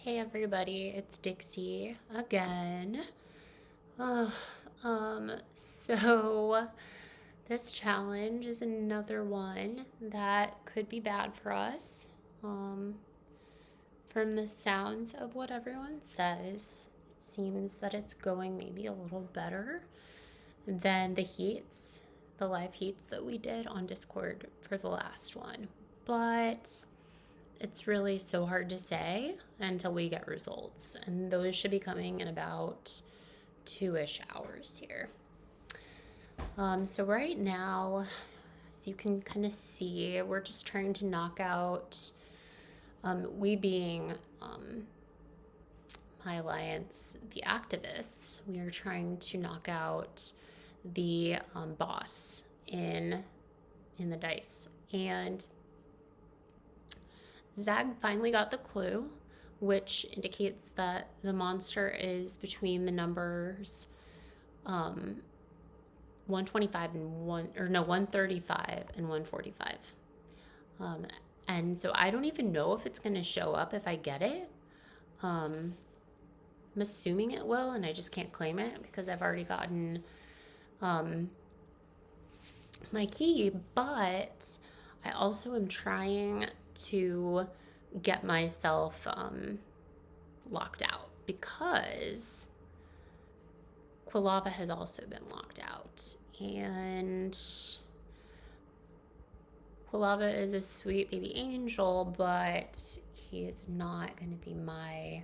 Hey everybody, it's Dixie again. Uh, so this challenge is another one that could be bad for us. Um, from the sounds of what everyone says, it seems that it's going maybe a little better than the live heats that we did on Discord for the last one. But it's really so hard to say until we get results, and those should be coming in about 2-ish hours here. So right now, as you can kind of see, we're just trying to knock out, we being my alliance, the activists, we are trying to knock out the boss in the dice. And Zag finally got the clue, which indicates that the monster is between the numbers 125 and 135 and 145. And so I don't even know if it's going to show up if I get it. I'm assuming it will, and I just can't claim it because I've already gotten my key, but I also am trying to get myself locked out because Quilava has also been locked out. And Quilava is a sweet baby angel, but he is not going to be my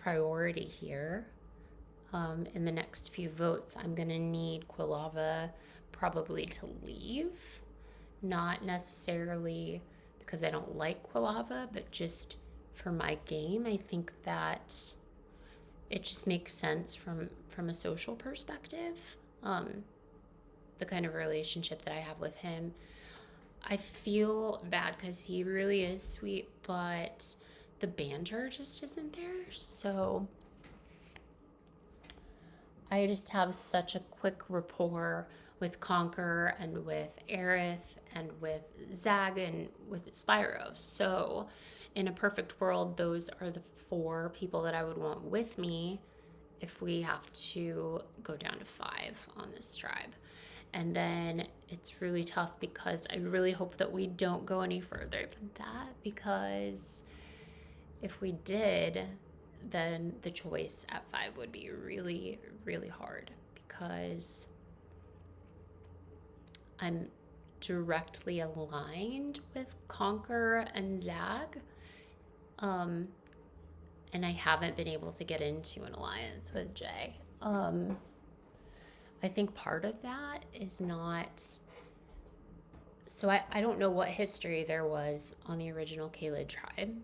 priority here. In the next few votes, I'm going to need Quilava probably to leave. Not necessarily because I don't like Quilava, but just for my game, I think that it just makes sense from a social perspective. The kind of relationship that I have with him. I feel bad because he really is sweet, but the banter just isn't there. So I just have such a quick rapport with Conquer and with Aerith and with Zag and with Spyro. So in a perfect world, those are the 4 people that I would want with me if we have to go down to 5 on this tribe. And then it's really tough because I really hope that we don't go any further than that, because if we did, then the choice at 5 would be really, really hard because I'm directly aligned with Conquer and Zag. And I haven't been able to get into an alliance with Jay. I think part of that is not. So I don't know what history there was on the original Kaled tribe.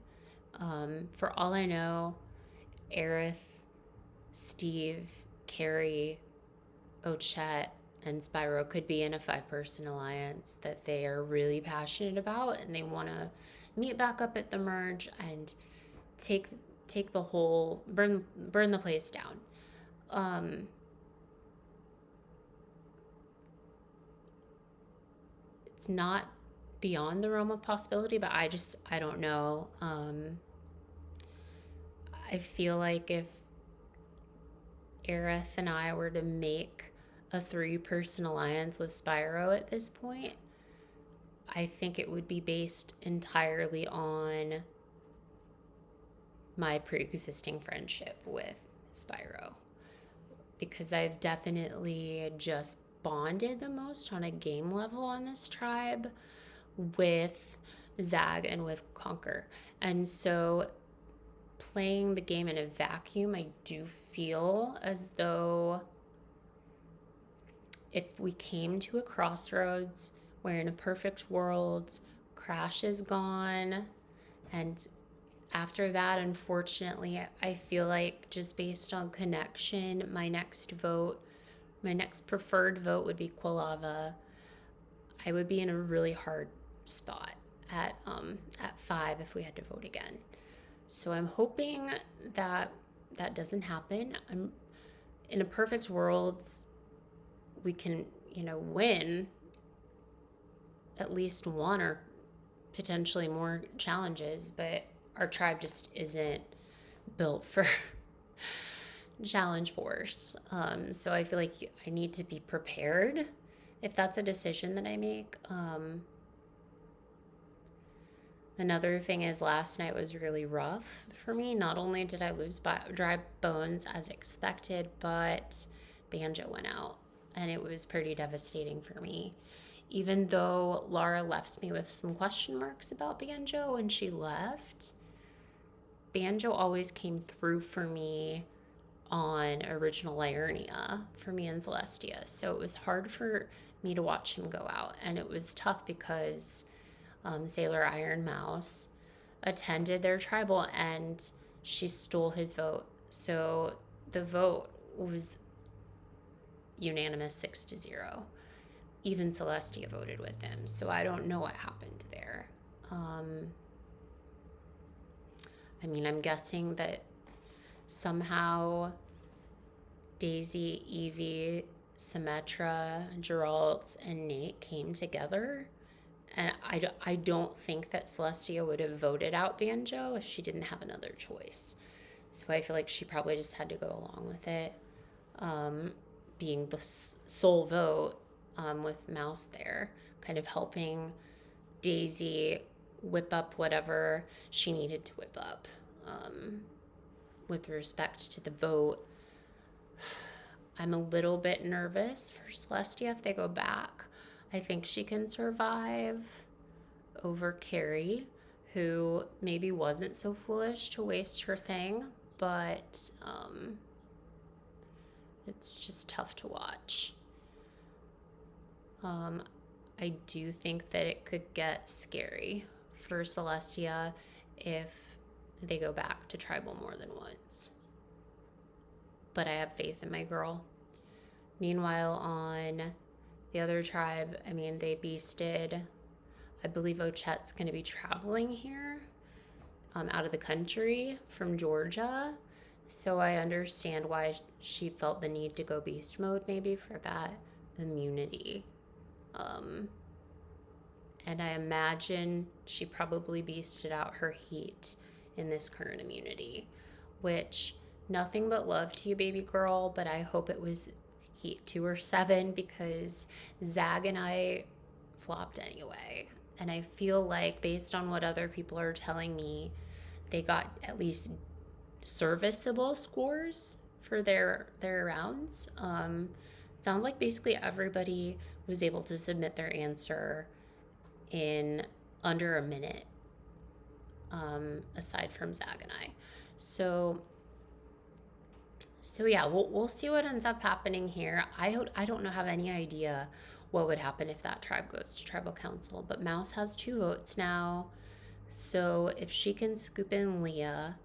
For all I know, Aerith, Steve, Carrie, Ochette, and Spyro could be in a 5-person alliance that they are really passionate about, and they want to meet back up at the merge and take the whole burn the place down. It's not beyond the realm of possibility, but I don't know. I feel like if Aerith and I were to make a 3-person alliance with Spyro at this point, I think it would be based entirely on my pre-existing friendship with Spyro, because I've definitely just bonded the most on a game level on this tribe with Zag and with Conquer. And so playing the game in a vacuum, I do feel as though if we came to a crossroads where in a perfect world, Crash is gone, and after that, unfortunately, I feel like just based on connection, my next preferred vote would be Quilava. I would be in a really hard spot at 5 if we had to vote again. So I'm hoping that that doesn't happen. In a perfect world, we can, win at least one or potentially more challenges, but our tribe just isn't built for challenge force. So I feel like I need to be prepared if that's a decision that I make. Another thing is last night was really rough for me. Not only did I lose dry bones as expected, but Banjo went out, and it was pretty devastating for me. Even though Laura left me with some question marks about Banjo when she left, Banjo always came through for me on original Liurnia for me and Celestia. So it was hard for me to watch him go out. And it was tough because Sailor Iron Mouse attended their tribal and she stole his vote. So the vote was unanimous 6-0. Even Celestia voted with him. So I don't know what happened there. I mean, I'm guessing that somehow Daisy, Evie, Symmetra, Geralt, and Nate came together. And I don't think that Celestia would have voted out Banjo if she didn't have another choice. So I feel like she probably just had to go along with it, being the sole vote, with Mouse there, kind of helping Daisy whip up whatever she needed to whip up. With respect to the vote, I'm a little bit nervous for Celestia if they go back. I think she can survive over Carrie, who maybe wasn't so foolish to waste her thing, but it's just tough to watch. I do think that it could get scary for Celestia if they go back to tribal more than once. But I have faith in my girl. Meanwhile, on the other tribe, I mean, they beasted. I believe Ochette's going to be traveling here out of the country from Georgia. So I understand why she felt the need to go beast mode, maybe for that immunity. And I imagine she probably beasted out her heat in this current immunity, which nothing but love to you, baby girl, but I hope it was heat 2 or 7 because Zag and I flopped anyway. And I feel like based on what other people are telling me, they got at least serviceable scores for their rounds. Sounds like basically everybody was able to submit their answer in under a minute, aside from Zag and I. So yeah, we'll see what ends up happening here. I don't have any idea what would happen if that tribe goes to tribal council, but Mouse has 2 votes now. So if she can scoop in Leah,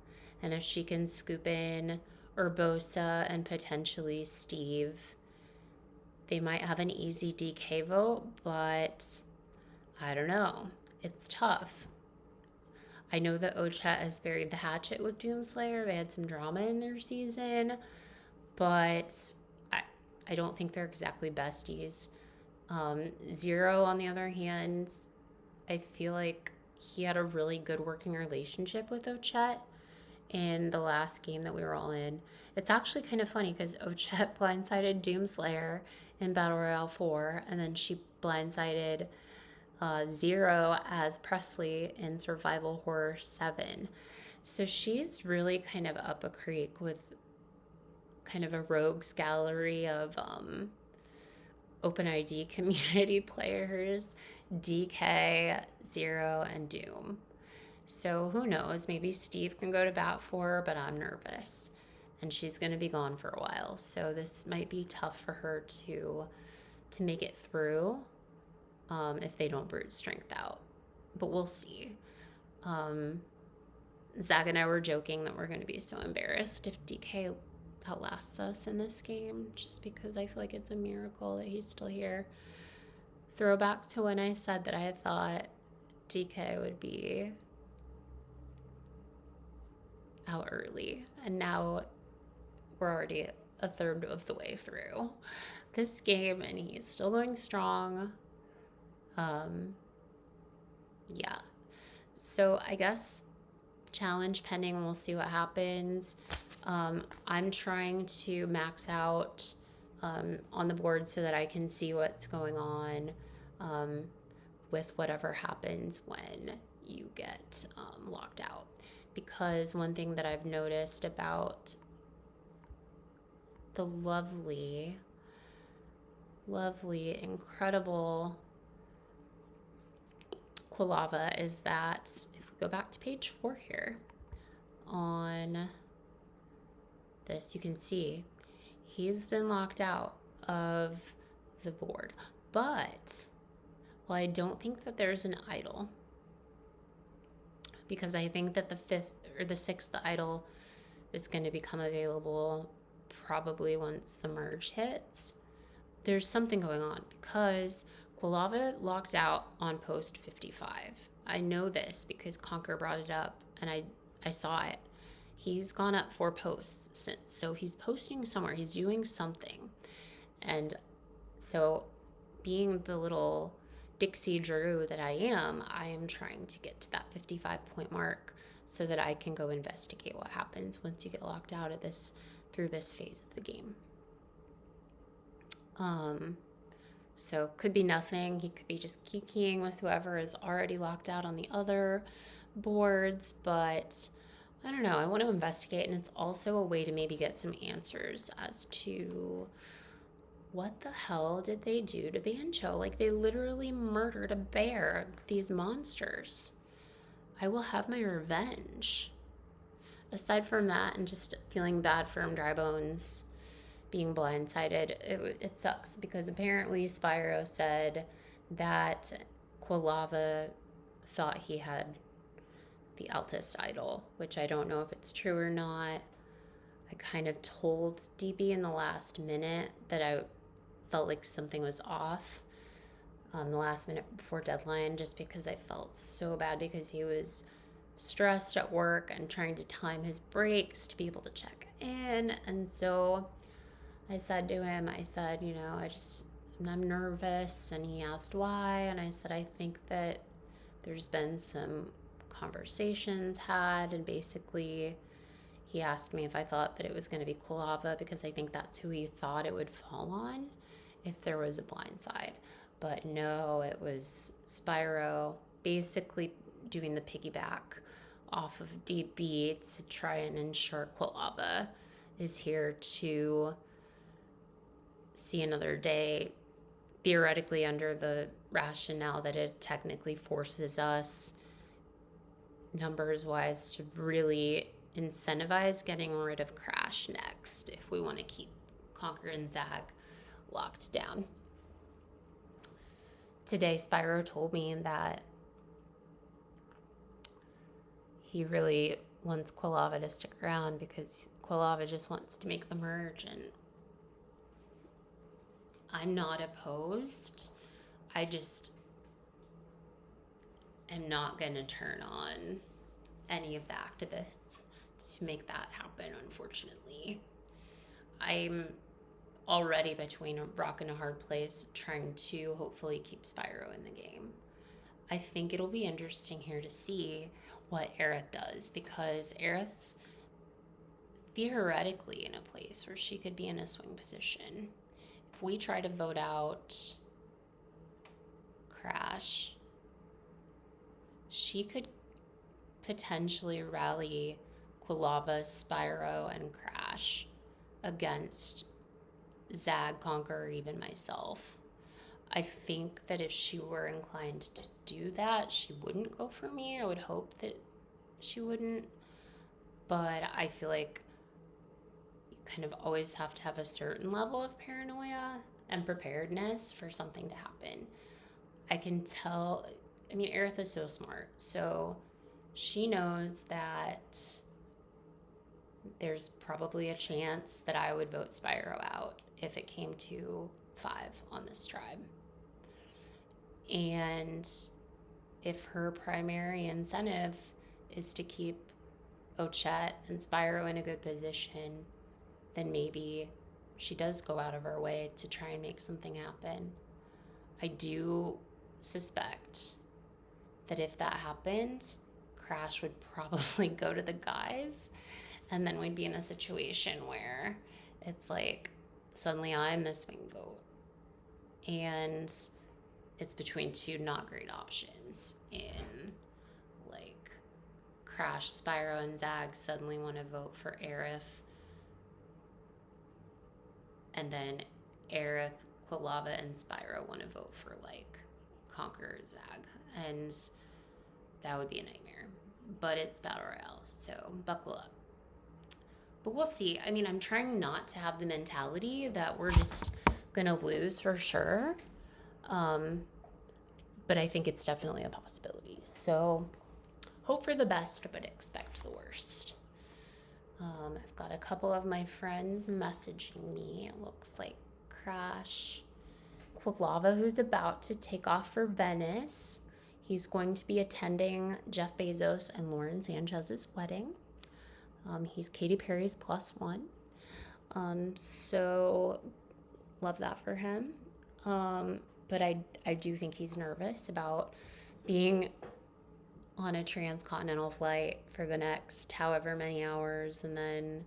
and if she can scoop in Urbosa and potentially Steve, they might have an easy DK vote, but I don't know. It's tough. I know that Ochette has buried the hatchet with Doomslayer. They had some drama in their season, but I don't think they're exactly besties. Zero, on the other hand, I feel like he had a really good working relationship with Ochette in the last game that we were all in. It's actually kind of funny because Ochette blindsided Doomslayer in Battle Royale 4, and then she blindsided Zero as Presley in Survival Horror 7. So she's really kind of up a creek with kind of a rogues gallery of OpenID community players, DK, Zero, and Doom. So who knows? Maybe Steve can go to bat for her, but I'm nervous. And she's going to be gone for a while. So this might be tough for her to make it through if they don't brute strength out. But we'll see. Zag and I were joking that we're going to be so embarrassed if DK outlasts us in this game, just because I feel like it's a miracle that he's still here. Throwback to when I said that I thought DK would be out early, and now we're already a third of the way through this game and he's still going strong. Yeah, so I guess challenge pending, and we'll see what happens. I'm trying to max out on the board so that I can see what's going on with whatever happens when you get locked out. Because one thing that I've noticed about the lovely, incredible Quilava is that if we go back to page 4 here on this, you can see he's been locked out of the board. But, well, I don't think that there's an idol, because I think that the 5th or the 6th idol is going to become available probably once the merge hits. There's something going on because Quilava locked out on post 55. I know this because Conquer brought it up and I saw it. He's gone up 4 posts since. So he's posting somewhere. He's doing something. And so being the little Dixie Drew that I am trying to get to that 55 point mark so that I can go investigate what happens once you get locked out of this through this phase of the game. So could be nothing. He could be just kikiing with whoever is already locked out on the other boards, but I don't know. I want to investigate, and it's also a way to maybe get some answers as to what the hell did they do to Bancho? Like, they literally murdered a bear, these monsters. I will have my revenge. Aside from that, and just feeling bad for him, Dry Bones being blindsided, it sucks because apparently Spyro said that Quilava thought he had the Altus idol, which I don't know if it's true or not. I kind of told DB in the last minute that I felt like something was off the last minute before deadline, just because I felt so bad because he was stressed at work and trying to time his breaks to be able to check in. And so I said to him, you know, I'm nervous. And he asked why. And I said, I think that there's been some conversations had. And basically, he asked me if I thought that it was going to be Quilava, because I think that's who he thought it would fall on if there was a blind side. But no, it was Spyro basically doing the piggyback off of DB to try and ensure Quilava is here to see another day, theoretically under the rationale that it technically forces us numbers wise to really incentivize getting rid of Crash next if we want to keep Conquer and Zag locked down. Today Spyro told me that he really wants Quilava to stick around because Quilava just wants to make the merge, and I'm not opposed. I just am not going to turn on any of the activists to make that happen, unfortunately. I'm already between a rock and a hard place trying to hopefully keep Spyro in the game. I think it'll be interesting here to see what Aerith does, because Aerith's theoretically in a place where she could be in a swing position. If we try to vote out Crash, she could potentially rally Quilava, Spyro, and Crash against Zag, Conquer, or even myself. I think that if she were inclined to do that, she wouldn't go for me. I would hope that she wouldn't. But I feel like you kind of always have to have a certain level of paranoia and preparedness for something to happen. I can tell, Aerith is so smart. So she knows that there's probably a chance that I would vote Spyro out if it came to 5 on this tribe. And if her primary incentive is to keep Ochette and Spyro in a good position, then maybe she does go out of her way to try and make something happen. I do suspect that if that happened, Crash would probably go to the guys. And then we'd be in a situation where it's like suddenly I'm the swing vote. And it's between two not great options in like Crash, Spyro, and Zag suddenly want to vote for Aerith. And then Aerith, Quilava, and Spyro want to vote for like Conqueror Zag. And that would be a nightmare. But it's Battle Royale, so buckle up. But we'll see. I mean, I'm trying not to have the mentality that we're just going to lose for sure. But I think it's definitely a possibility. So hope for the best, but expect the worst. I've got a couple of my friends messaging me. It looks like Crash Quilava, who's about to take off for Venice. He's going to be attending Jeff Bezos and Lauren Sanchez's wedding. He's Katy Perry's +1. So love that for him. But I do think he's nervous about being on a transcontinental flight for the next however many hours and then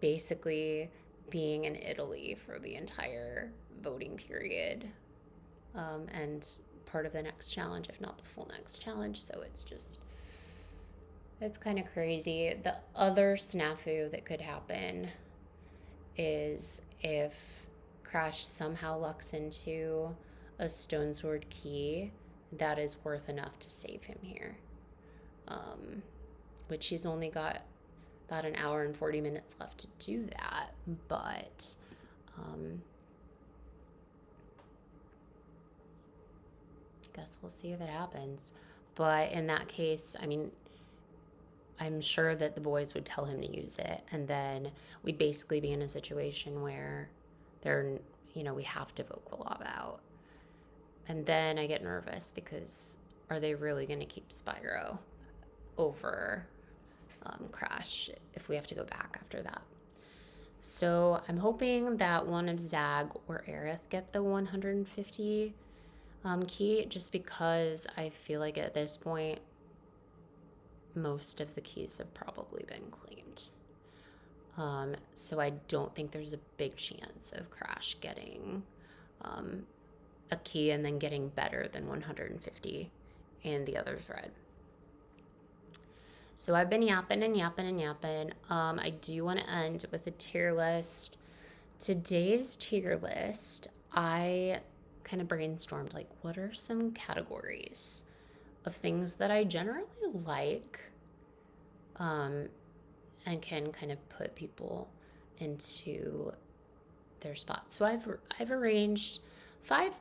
basically being in Italy for the entire voting period and part of the next challenge, if not the full next challenge. So it's kind of crazy. The other snafu that could happen is if Crash somehow lucks into a Stone Sword key that is worth enough to save him here. Which he's only got about an hour and 40 minutes left to do that. But guess we'll see if it happens. But in that case, I mean, I'm sure that the boys would tell him to use it. And then we'd basically be in a situation where we have to vote Quilava out. And then I get nervous because are they really going to keep Spyro over Crash if we have to go back after that? So I'm hoping that one of Zag or Aerith get the 150 key, just because I feel like at this point most of the keys have probably been claimed. So I don't think there's a big chance of Crash getting a key and then getting better than 150 in the other thread. So I've been yapping. I do want to end with a tier list. Today's tier list, I kind of brainstormed like what are some categories of things that I generally like and can kind of put people into their spot. So I've arranged 5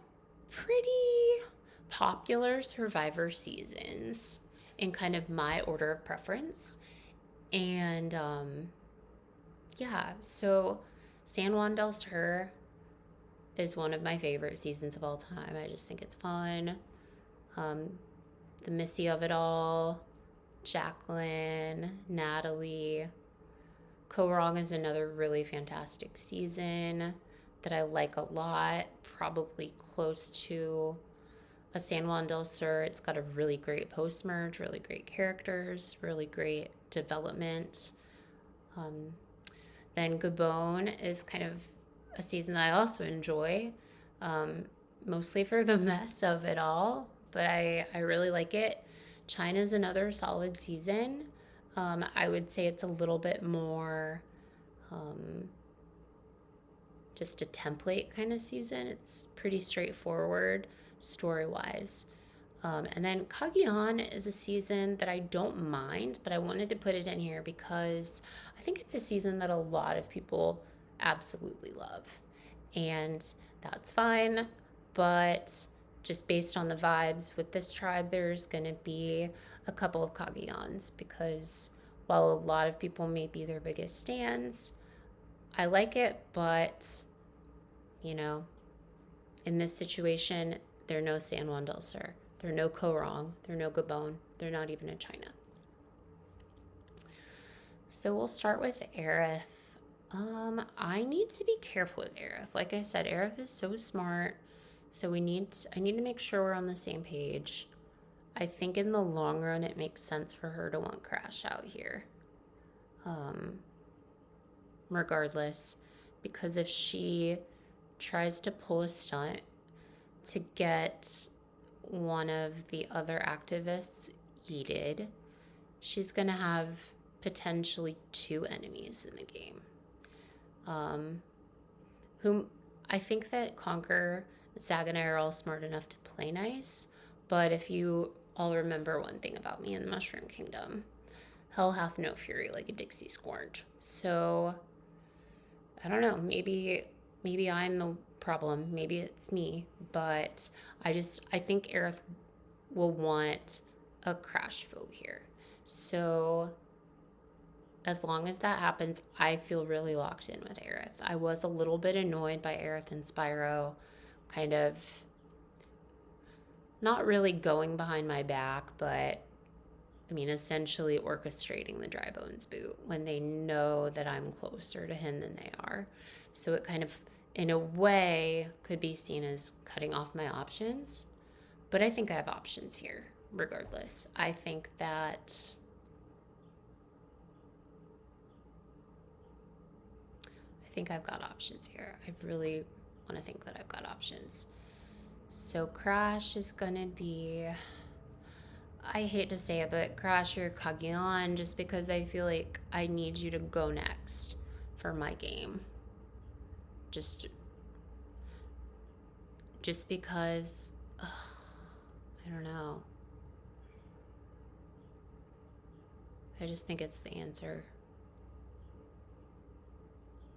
pretty popular Survivor seasons in kind of my order of preference. And so San Juan del Sur is one of my favorite seasons of all time. I just think it's fun. The Missy of it all, Jacqueline, Natalie. Koh Rong is another really fantastic season that I like a lot, probably close to a San Juan del Sur. It's got a really great post-merge, really great characters, really great development. Then Gabon is kind of a season that I also enjoy, mostly for the mess of it all, but I really like it. China's another solid season. I would say it's a little bit more just a template kind of season. It's pretty straightforward story-wise. And then Cagayan is a season that I don't mind, but I wanted to put it in here because I think it's a season that a lot of people absolutely love. And that's fine, but just based on the vibes with this tribe, there's going to be a couple of Cagayans because while a lot of people may be their biggest stans, I like it, but, in this situation, there are no San Juan del Sur. There are no Koh Rong. There are no Gabon. They're not even in China. So we'll start with Aerith. I need to be careful with Aerith. Like I said, Aerith is so smart. So I need to make sure we're on the same page. I think in the long run, it makes sense for her to want Crash out here. Um, Regardless, because if she tries to pull a stunt to get one of the other activists yeeted, she's going to have potentially two enemies in the game. Whom I think that Conquer, Zag, and I are all smart enough to play nice, but if you all remember one thing about me in the Mushroom Kingdom, hell hath no fury like a Dixie scorned. So I don't know, maybe I'm the problem, maybe it's me, but I think Aerith will want a Crash vote here. So as long as that happens, I feel really locked in with Aerith. I was a little bit annoyed by Aerith and Spyro kind of not really going behind my back, but I mean, essentially orchestrating the Dry Bones boot when they know that I'm closer to him than they are. So it kind of, in a way, could be seen as cutting off my options. But I think I have options here, regardless. I think I've got options here. I really want to think that I've got options. So Crash is going to be, I hate to say it, but Crash or Kagion, just because I feel like I need you to go next for my game. Just because, I don't know. I just think it's the answer.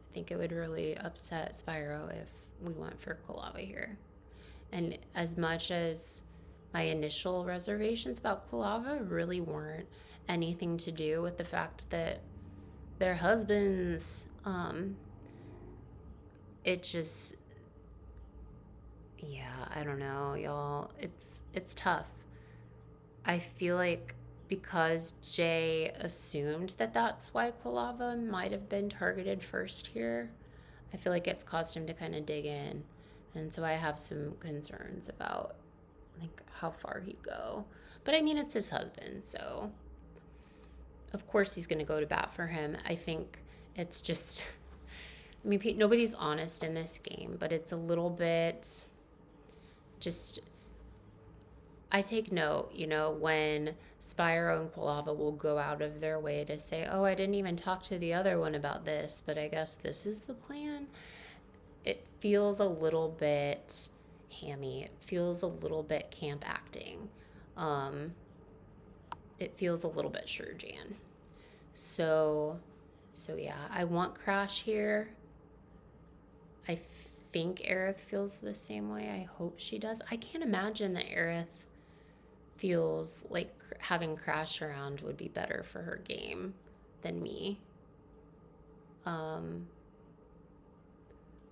I think it would really upset Spyro if we went for Quilava here. And as much as my initial reservations about Quilava really weren't anything to do with the fact that they're husbands, it just, yeah, I don't know, y'all. It's tough. I feel like because Jay assumed that that's why Quilava might have been targeted first here, I feel like it's caused him to kind of dig in. And so I have some concerns about like how far he'd go. But I mean, it's his husband, so of course he's going to go to bat for him. I think it's just, I mean, nobody's honest in this game, but it's a little bit just, I take note, when Spyro and Quilava will go out of their way to say, oh, I didn't even talk to the other one about this, but I guess this is the plan. It feels a little bit hammy. It feels a little bit camp acting. It feels a little bit sure Jan. So yeah, I want Crash here. I think Aerith feels the same way. I hope she does. I can't imagine that Aerith feels like having Crash around would be better for her game than me.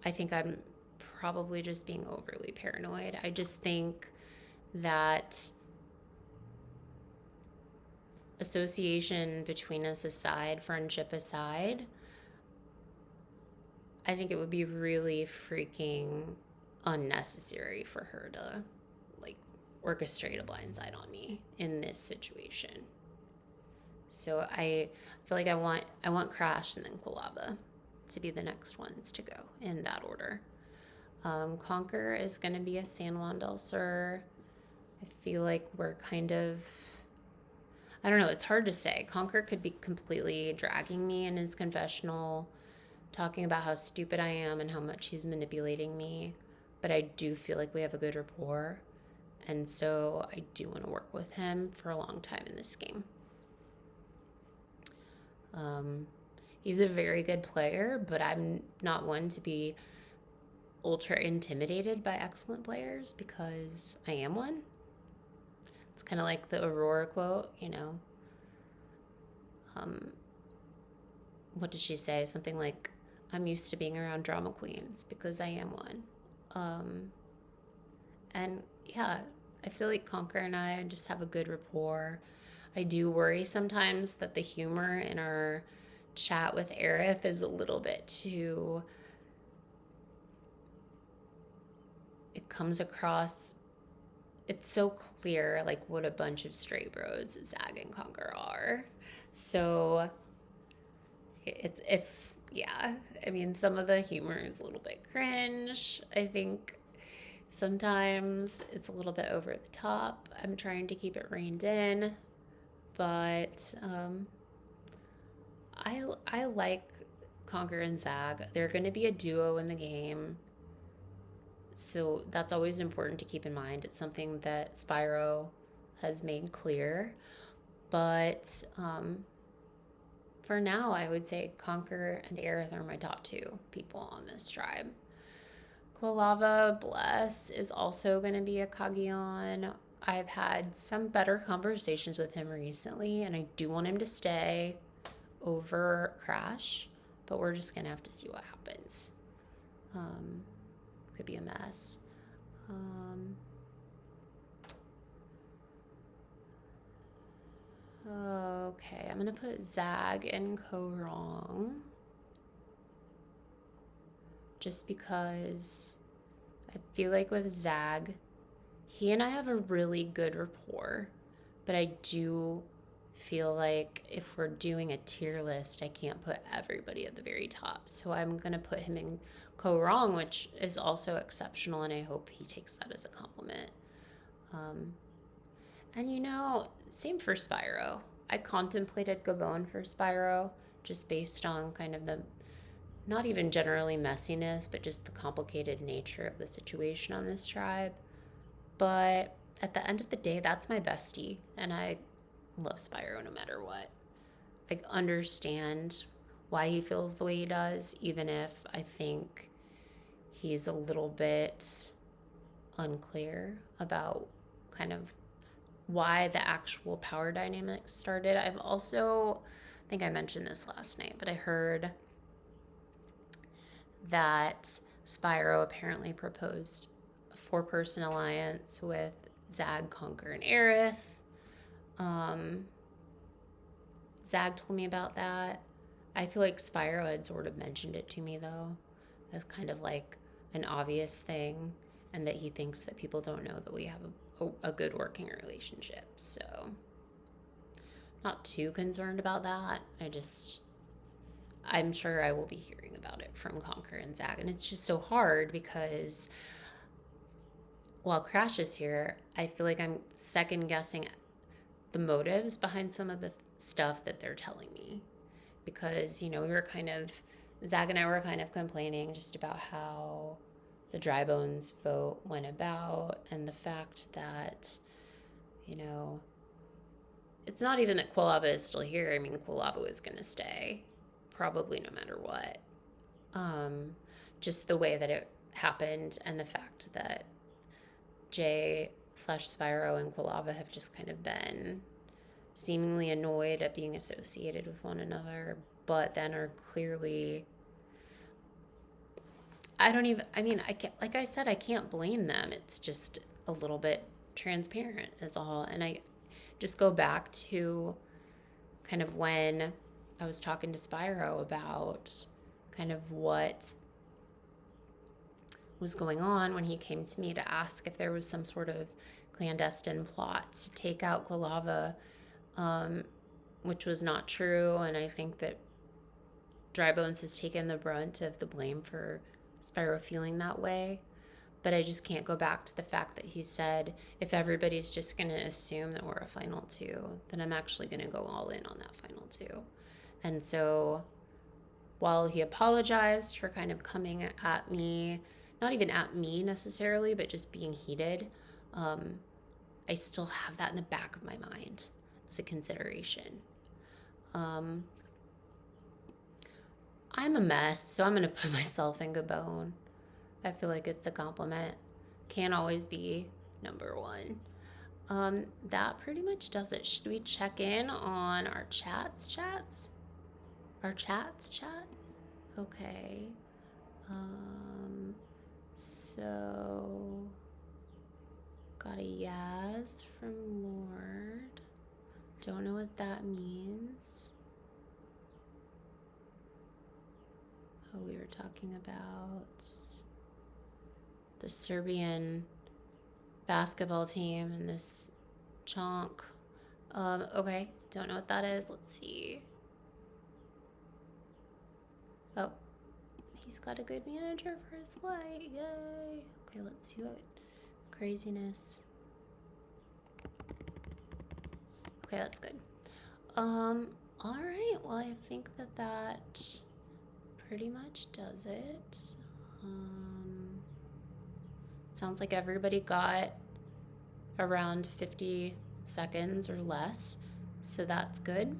I think I'm probably just being overly paranoid. I just think that association between us aside, friendship aside, I think it would be really freaking unnecessary for her to like orchestrate a blindside on me in this situation. So I feel like I want Crash and then Quilava to be the next ones to go in that order. Conquer is going to be a San Juan del Sur. I feel like we're kind of, I don't know, it's hard to say. Conquer could be completely dragging me in his confessional, talking about how stupid I am and how much he's manipulating me. But I do feel like we have a good rapport. And so I do want to work with him for a long time in this game. He's a very good player, but I'm not one to be ultra intimidated by excellent players because I am one. It's kind of like the Aurora quote, what did she say? Something like, I'm used to being around drama queens because I am one. And yeah, I feel like Conquer and I just have a good rapport. I do worry sometimes that the humor in our chat with Aerith is a little bit too, it comes across it's so clear like what a bunch of stray bros Zag and Conquer are. So it's yeah. I mean, some of the humor is a little bit cringe. I think sometimes it's a little bit over the top. I'm trying to keep it reined in, but I like Conquer and Zag. They're going to be a duo in the game. So that's always important to keep in mind. It's something that Spyro has made clear. But for now, I would say Conquer and Aerith are my top two people on this tribe. Quilava Bless is also going to be a Kagion. I've had some better conversations with him recently, and I do want him to stay over Crash, but we're just going to have to see what happens. Could be a mess. Okay, I'm going to put Zag and Korong. Just because I feel like with Zag, he and I have a really good rapport, but I do feel like if we're doing a tier list, I can't put everybody at the very top. So I'm going to put him in Korong, which is also exceptional, and I hope he takes that as a compliment. And same for Spyro. I contemplated Gabon for Spyro just based on kind of the not even generally messiness, but just the complicated nature of the situation on this tribe. But at the end of the day, that's my bestie, and I love Spyro no matter what. I understand why he feels the way he does, even if I think he's a little bit unclear about kind of why the actual power dynamics started. I think I mentioned this last night, but I heard that Spyro apparently proposed a 4-person alliance with Zag, Conquer, and Aerith. Zag told me about that. I feel like Spyro had sort of mentioned it to me, though, as kind of like an obvious thing, and that he thinks that people don't know that we have a good working relationship. So, not too concerned about that. I'm sure I will be hearing about it from Conquer and Zag. And it's just so hard because while Crash is here, I feel like I'm second guessing the motives behind some of the stuff that they're telling me. Because, Zag and I were kind of complaining just about how the Dry Bones vote went about, and the fact that, it's not even that Quilava is still here. I mean, Quilava is going to stay, probably no matter what. Just the way that it happened, and the fact that Jay/Spyro and Quilava have just kind of been seemingly annoyed at being associated with one another, but then are clearly, I can't, like I said, I can't blame them. It's just a little bit transparent is all. And I just go back to kind of when I was talking to Spyro about kind of what was going on when he came to me to ask if there was some sort of clandestine plot to take out Quilava, which was not true. And I think that Dry Bones has taken the brunt of the blame for Spyro feeling that way. But I just can't go back to the fact that he said, if everybody's just going to assume that we're a final two, then I'm actually going to go all in on that final two. And so while he apologized for kind of coming at me, not even at me necessarily, but just being heated, I still have that in the back of my mind as a consideration. I'm a mess, so I'm going to put myself in Gabon. I feel like it's a compliment. Can't always be number one. That pretty much does it. Should we check in on our chats? Our chats chat? Okay. So got a yes from Lord. Don't know what that means. Oh, we were talking about the Serbian basketball team in this chunk. Okay, don't know what that is. Let's see. Oh, he's got a good manager for his flight. Yay. Okay, let's see what craziness. Okay, that's good. All right. Well, I think that pretty much does it. Sounds like everybody got around 50 seconds or less, so that's good.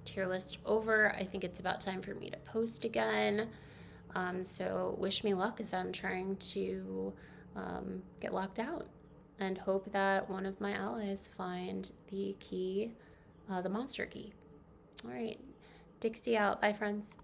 Tier list over. I think it's about time for me to post again. So wish me luck as I'm trying to get locked out, and hope that one of my allies find the key, the monster key. All right, Dixie out. Bye, friends.